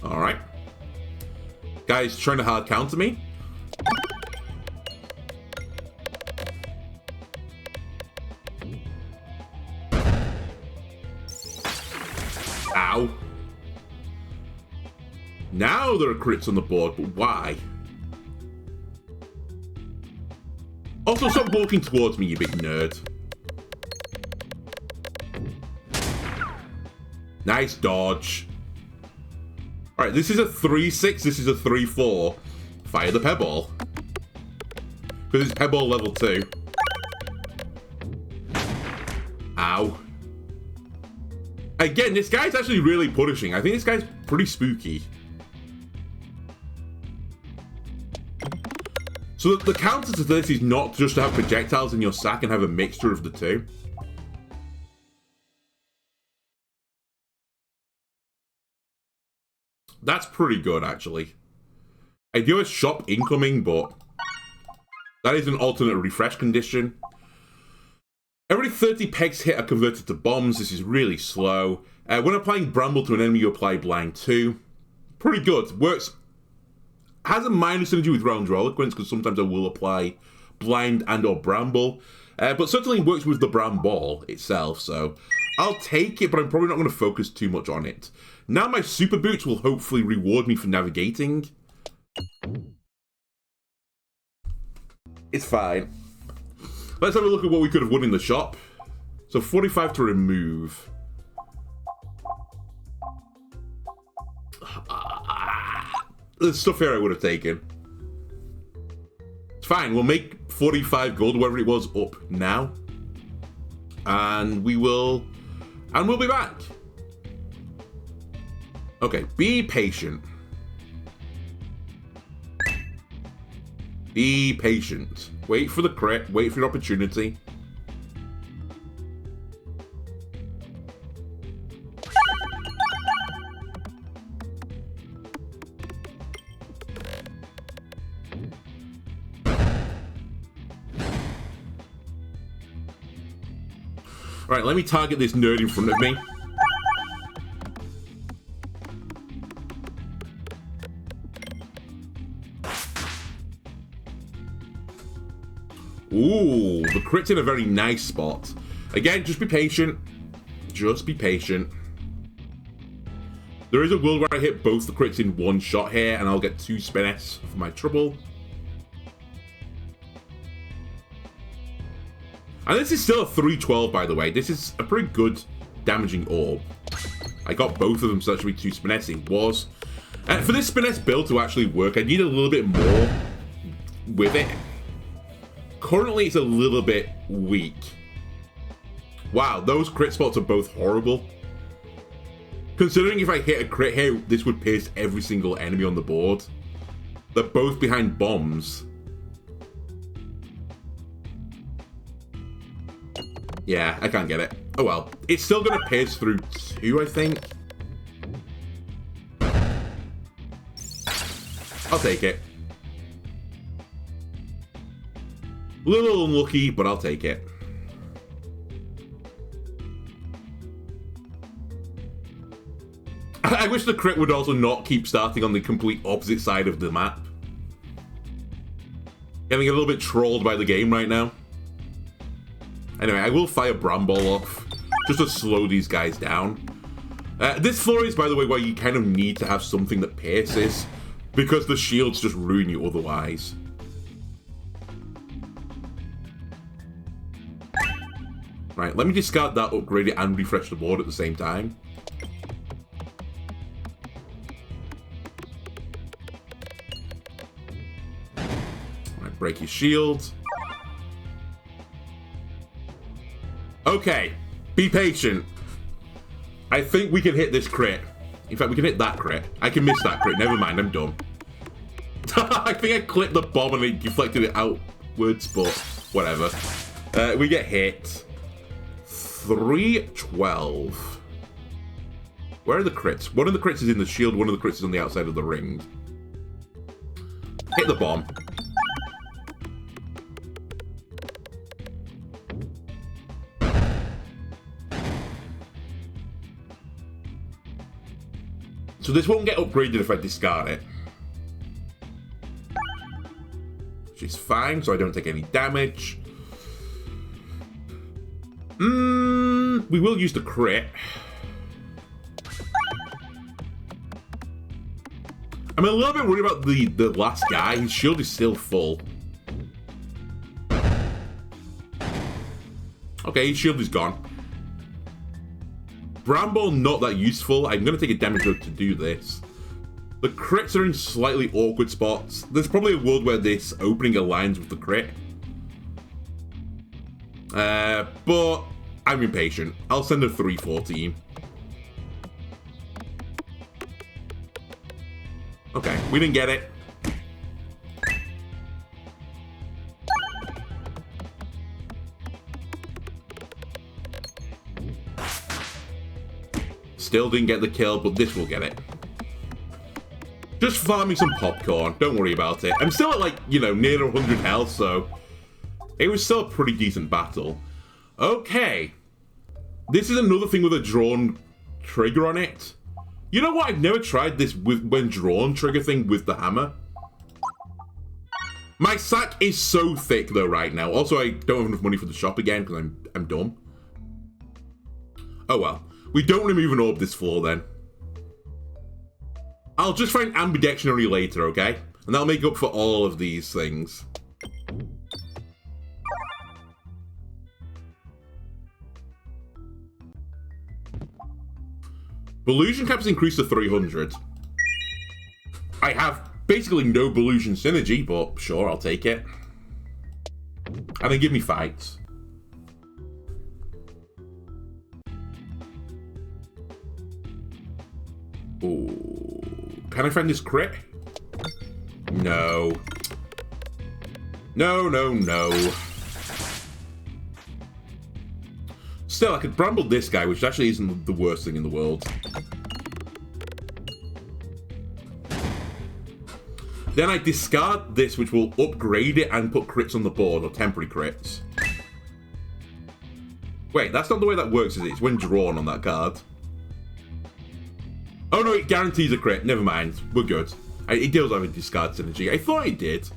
Alright. Guy's trying to hard counter me. Ow. Now there are crits on the board, but why? Also, stop walking towards me, you big nerd. Nice dodge. Alright, this is a 3-6, this is a 3-4. Fire the pebble. Because it's pebble level 2. Ow. Again, this guy's actually really punishing. I think this guy's pretty spooky. So the counter to this is not just to have projectiles in your sack and have a mixture of the two. That's pretty good, actually. I do have shop incoming, but that is an alternate refresh condition. Every 30 pegs hit are converted to bombs. This is really slow. When applying Bramble to an enemy, you apply Blind 2. Pretty good. Works. Has a minor synergy with Round's Eloquence, because sometimes I will apply Blind and or Bramble. But certainly works with the Bramble itself, so I'll take it, but I'm probably not going to focus too much on it. Now my Super Boots will hopefully reward me for navigating. It's fine. Let's have a look at what we could have won in the shop. So 45 to remove. There's stuff here I would have taken. It's fine, we'll make 45 gold, whatever it was, up now. And we'll be back. Okay, be patient. Be patient. Wait for the crit, wait for your opportunity. Alright, let me target this nerd in front of me. Ooh, the crit's in a very nice spot. Again, just be patient. Just be patient. There is a world where I hit both the crits in one shot here, and I'll get 2 spinets for my trouble. And this is still a 312, by the way. This is a pretty good damaging orb. I got both of them, so that should be 2 spinets. It was. For this spinets build to actually work, I need a little bit more with it. Currently, it's a little bit weak. Wow, those crit spots are both horrible. Considering if I hit a crit here, this would pierce every single enemy on the board. They're both behind bombs. Yeah, I can't get it. Oh well. It's still going to pierce through 2, I think. I'll take it. A little unlucky, but I'll take it. I wish the crit would also not keep starting on the complete opposite side of the map. Getting a little bit trolled by the game right now. Anyway, I will fire Bramble off, just to slow these guys down. This floor is, by the way, where you kind of need to have something that pierces, because the shields just ruin you otherwise. Right, let me discard that, upgrade it, and refresh the board at the same time. Right, Break his shield. Okay, be patient. I think we can hit this crit. In fact, we can hit that crit. I can miss that crit. Never mind, I'm done. I think I clipped the bomb and it deflected it outwards, but whatever. We get hit. 312. Where are the crits? One of the crits is in the shield, one of the crits is on the outside of the ring. Hit the bomb. So this won't get upgraded if I discard it. Which is fine, so I don't take any damage. We will use the crit. I'm a little bit worried about the last guy. His shield is still full. Okay, his shield is gone. Bramble, not that useful. I'm going to take a damage road to do this. The crits are in slightly awkward spots. There's probably a world where this opening aligns with the crit. But I'm impatient. I'll send a 314. Okay, we didn't get it. Still didn't get the kill, but this will get it. Just farming some popcorn. Don't worry about it. I'm still at, like, you know, near 100 health, so it was still a pretty decent battle. Okay. This is another thing with a drawn trigger on it. You know what? I've never tried this when drawn trigger thing with the hammer. My sack is so thick, though, right now. Also, I don't have enough money for the shop again, because I'm dumb. Oh, well. We don't remove an orb this floor, then. I'll just find ambidextrous later, okay? And that'll make up for all of these things. Illusion cap's increased to 300. I have basically no Illusion synergy, but sure, I'll take it. And then give me fights. Ooh. Can I find this crit? No. No, no, no. Still, I could bramble this guy, which actually isn't the worst thing in the world. Then I discard this, which will upgrade it and put crits on the board, or temporary crits. Wait, that's not the way that works, is it? It's when drawn on that card. Oh no, it guarantees a crit. Never mind. We're good. It does have a discard synergy. I thought it did.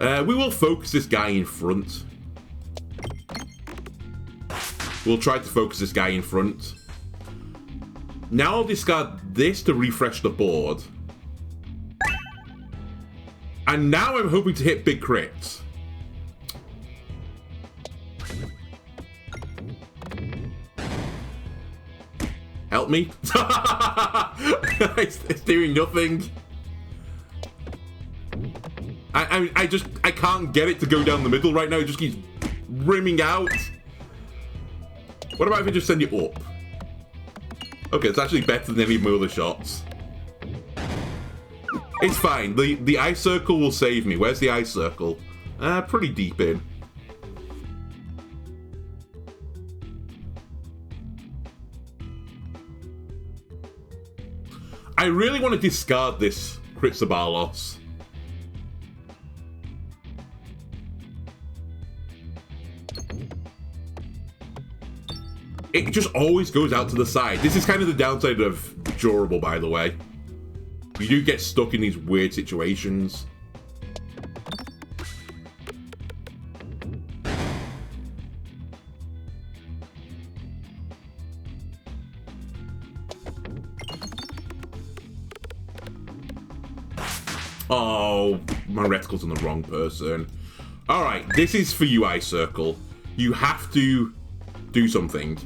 We will focus this guy in front. We'll try to focus this guy in front. Now I'll discard this to refresh the board. And now I'm hoping to hit big crits. Help me. It's doing nothing. I can't get it to go down the middle right now. It just keeps rimming out. What about if I just send it up? Okay, it's actually better than any of my other shots. It's fine. The eye circle will save me. Where's the eye circle? Pretty deep in. I really want to discard this Critzabalos. It just always goes out to the side. This is kind of the downside of durable, by the way. You do get stuck in these weird situations. Oh, my reticle's on the wrong person. Alright, this is for you, Eye Circle. You have to do something.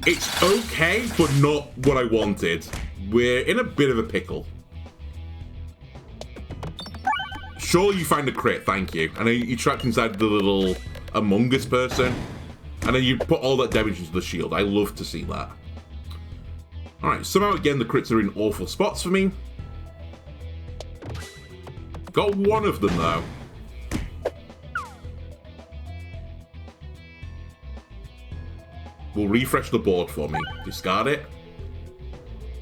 It's okay, but not what I wanted. We're in a bit of a pickle. Surely you find a crit, thank you. And then you trapped inside the little Among Us person. And then you put all that damage into the shield. I love to see that. Alright, somehow again the crits are in awful spots for me. Got one of them though. Will refresh the board for me. Discard it.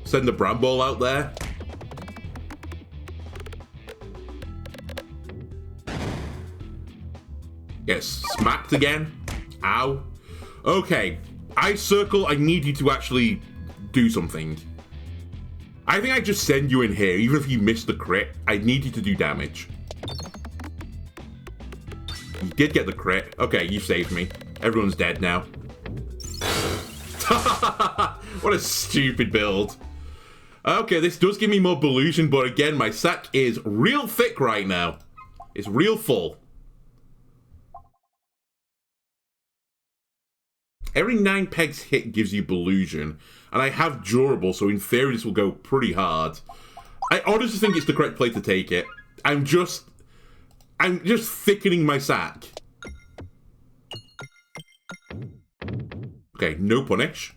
Send the Bramble out there. Get smacked again. Ow. Okay. Ice Circle, I need you to actually do something. I think I just send you in here, even if you miss the crit. I need you to do damage. You did get the crit. Okay, you saved me. Everyone's dead now. What a stupid build. Okay, this does give me more Belusion, but again, my sack is real thick right now. It's real full. Every 9 pegs hit gives you Belusion, and I have Durable, so in theory this will go pretty hard. I honestly think it's the correct play to take it. I'm just thickening my sack. Okay, no punish.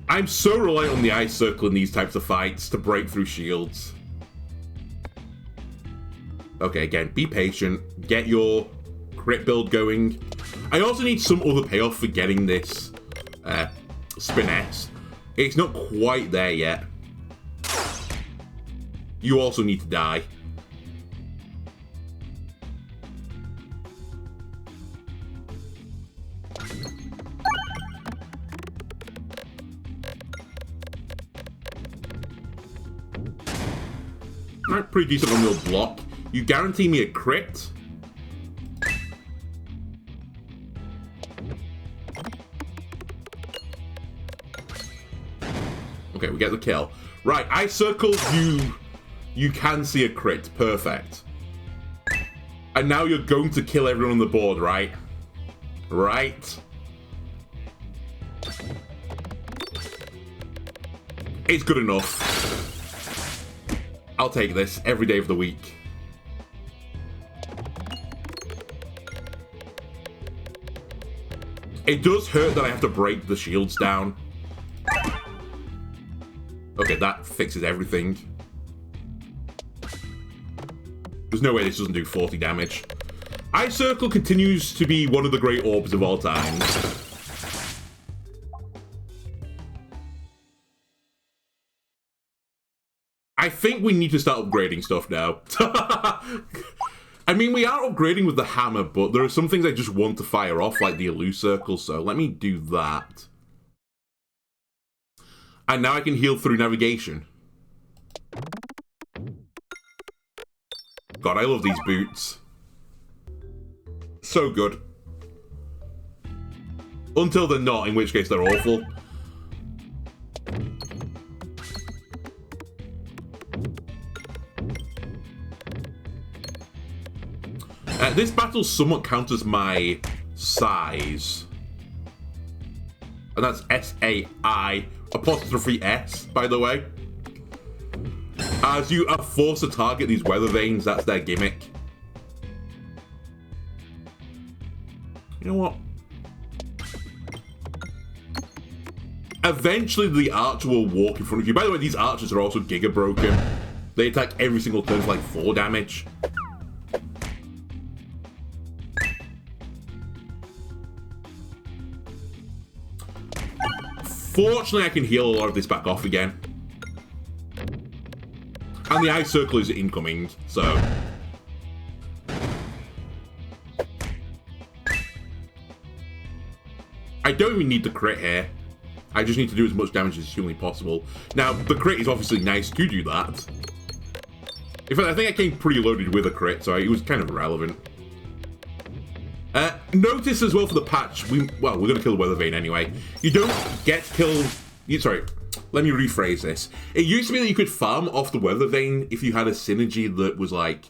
I'm so reliant on the Ice Circle in these types of fights to break through shields. Okay, again, be patient. Get your crit build going. I also need some other payoff for getting this Spiness. It's not quite there yet. You also need to die. Alright, pretty decent on your block. You guarantee me a crit. Okay, we get the kill. Right, Ice Circle, you can see a crit. Perfect. And now you're going to kill everyone on the board, right? Right. It's good enough. I'll take this every day of the week. It does hurt that I have to break the shields down. Okay, that fixes everything. There's no way this doesn't do 40 damage. Ice Circle continues to be one of the great orbs of all time. I think we need to start upgrading stuff now. I mean, we are upgrading with the hammer, but there are some things I just want to fire off, like the Elusive Circle, so let me do that. And now I can heal through navigation. God, I love these boots. So good. Until they're not, in which case they're awful. This battle somewhat counters my size. And that's S-A-I''S, by the way. As you are forced to target these weather vanes, that's their gimmick. You know what? Eventually the archer will walk in front of you. By the way, these archers are also Giga Broken. They attack every single turn for like 4 damage. Fortunately, I can heal a lot of this back off again. And the Ice Circle is incoming, so... I don't even need the crit here. I just need to do as much damage as humanly possible. Now, the crit is obviously nice to do that. In fact, I think I came pretty loaded with a crit, so it was kind of irrelevant. Notice as well for the patch, we're going to kill the Weather Vane anyway. You don't get killed... Sorry. let me rephrase this. It used to be that you could farm off the Weather Vane if you had a synergy that was like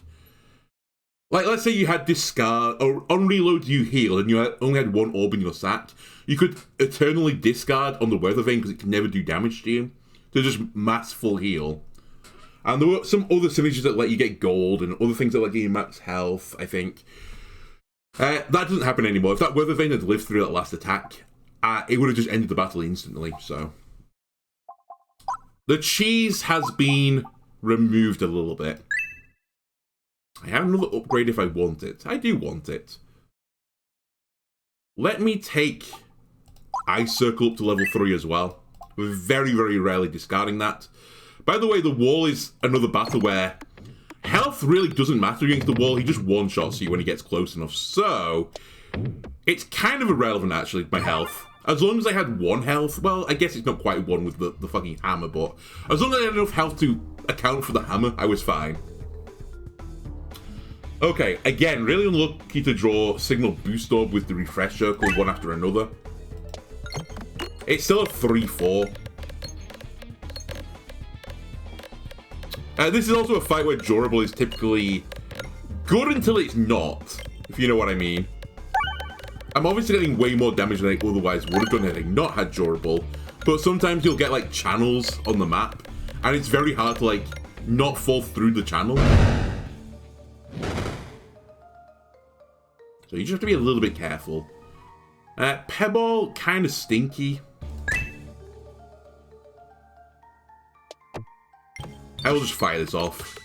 let's say you had discard, or on reload you heal, and you only had one orb in your sack. You could eternally discard on the Weather Vane because it can never do damage to you. So just mass full heal. And there were some other synergies that let you get gold and other things that let you max health, I think. That doesn't happen anymore. If that Weather Vane had lived through that last attack, it would have just ended the battle instantly, so. The cheese has been removed a little bit. I have another upgrade if I want it. I do want it. Let me take Ice Circle up to level 3 as well. We're very, very rarely discarding that. By the way, the wall is another battle where health really doesn't matter against the wall. He just one-shots you when he gets close enough. So, it's kind of irrelevant, actually, my health. As long as I had 1 health, well, I guess it's not quite 1 with the fucking hammer, but as long as I had enough health to account for the hammer, I was fine. Okay, again, really unlucky to draw Signal Boost Orb with the Refresh Circle one after another. It's still a 3-4. This is also a fight where durable is typically good until it's not, if you know what I mean. I'm obviously getting way more damage than I otherwise would have done had I not had durable, but sometimes you'll get like channels on the map, and it's very hard to like not fall through the channel. So you just have to be a little bit careful. Pebble, kind of stinky. I will just fire this off.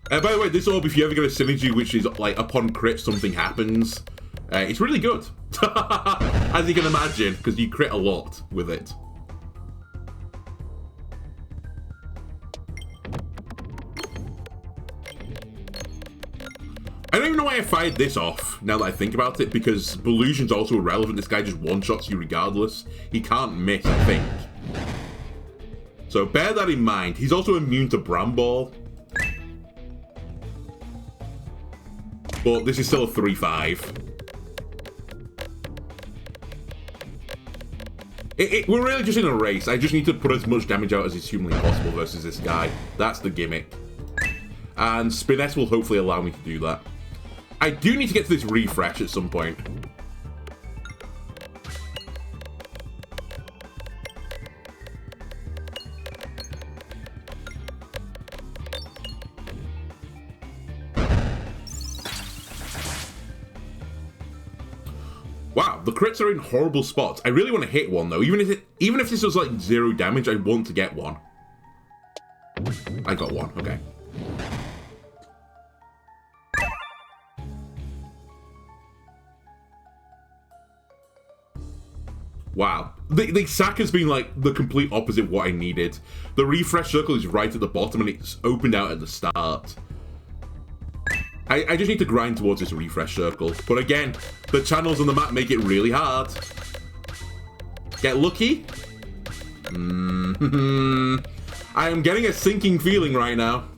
By the way, this orb, if you ever get a synergy which is like upon crit something happens, it's really good. As you can imagine, because you crit a lot with it. I don't even know why I fired this off, now that I think about it, because Belusion's also irrelevant. This guy just one-shots you regardless. He can't miss, I think. So bear that in mind. He's also immune to Bramball. But this is still a 3-5. We're really just in a race. I just need to put as much damage out as is humanly possible versus this guy. That's the gimmick. And Spiness will hopefully allow me to do that. I do need to get to this refresh at some point. Wow, the crits are in horrible spots. I really want to hit one though. Even if this was like 0 damage, I want to get one. I got one, okay. Wow. The sack has been like the complete opposite of what I needed. The refresh circle is right at the bottom and it's opened out at the start. I just need to grind towards this refresh circle. But again, the channels on the map make it really hard. Get lucky? I am getting a sinking feeling right now.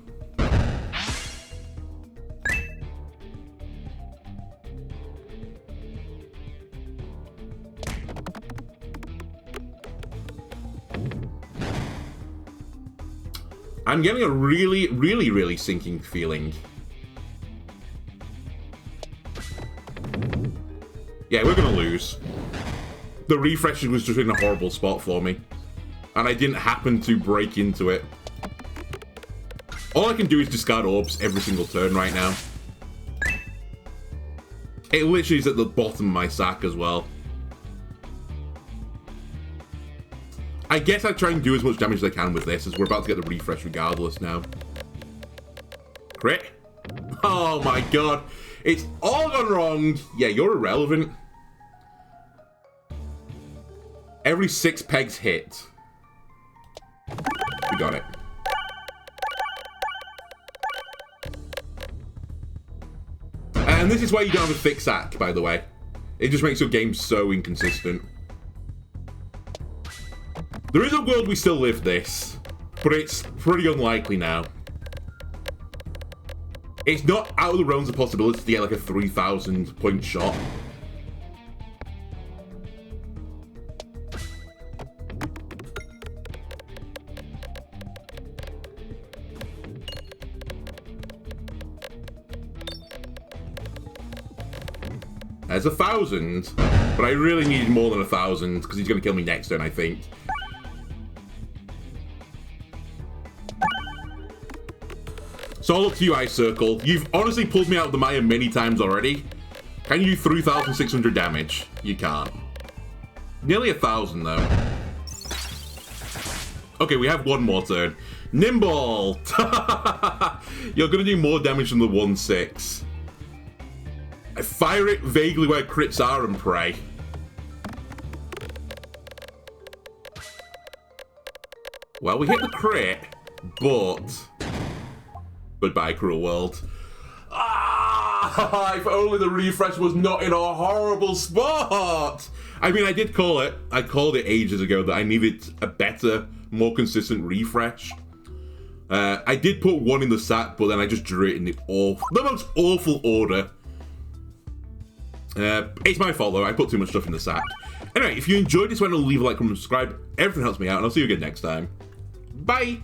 I'm getting a really, really, really sinking feeling. Yeah, we're gonna lose. The refresh was just in a horrible spot for me. And I didn't happen to break into it. All I can do is discard orbs every single turn right now. It literally is at the bottom of my sack as well. I guess I try and do as much damage as I can with this, as we're about to get the refresh regardless now. Crit? Oh my god. It's all gone wrong. Yeah, you're irrelevant. Every 6 pegs hit. We got it. And this is why you don't have a thick sack, by the way. It just makes your game so inconsistent. There is a world we still live this, but it's pretty unlikely now. It's not out of the realms of possibility to get like a 3,000 point shot. There's 1,000. But I really needed more than 1,000 because he's going to kill me next turn, I think. So all up to you, Ice Circle. You've honestly pulled me out of the mire many times already. Can you do 3,600 damage? You can't. Nearly 1,000, though. Okay, we have one more turn. Nimble! You're going to do more damage than the 1/6. I fire it vaguely where crits are and pray. Well, we hit the crit, but... Goodbye, cruel world. Ah! If only the refresh was not in a horrible spot! I mean, I did call it. I called it ages ago that I needed a better, more consistent refresh. I did put one in the sack, but then I just drew it in the most awful order. It's my fault, though. I put too much stuff in the sack. Anyway, if you enjoyed this one, leave a like, comment, subscribe. Everything helps me out, and I'll see you again next time. Bye!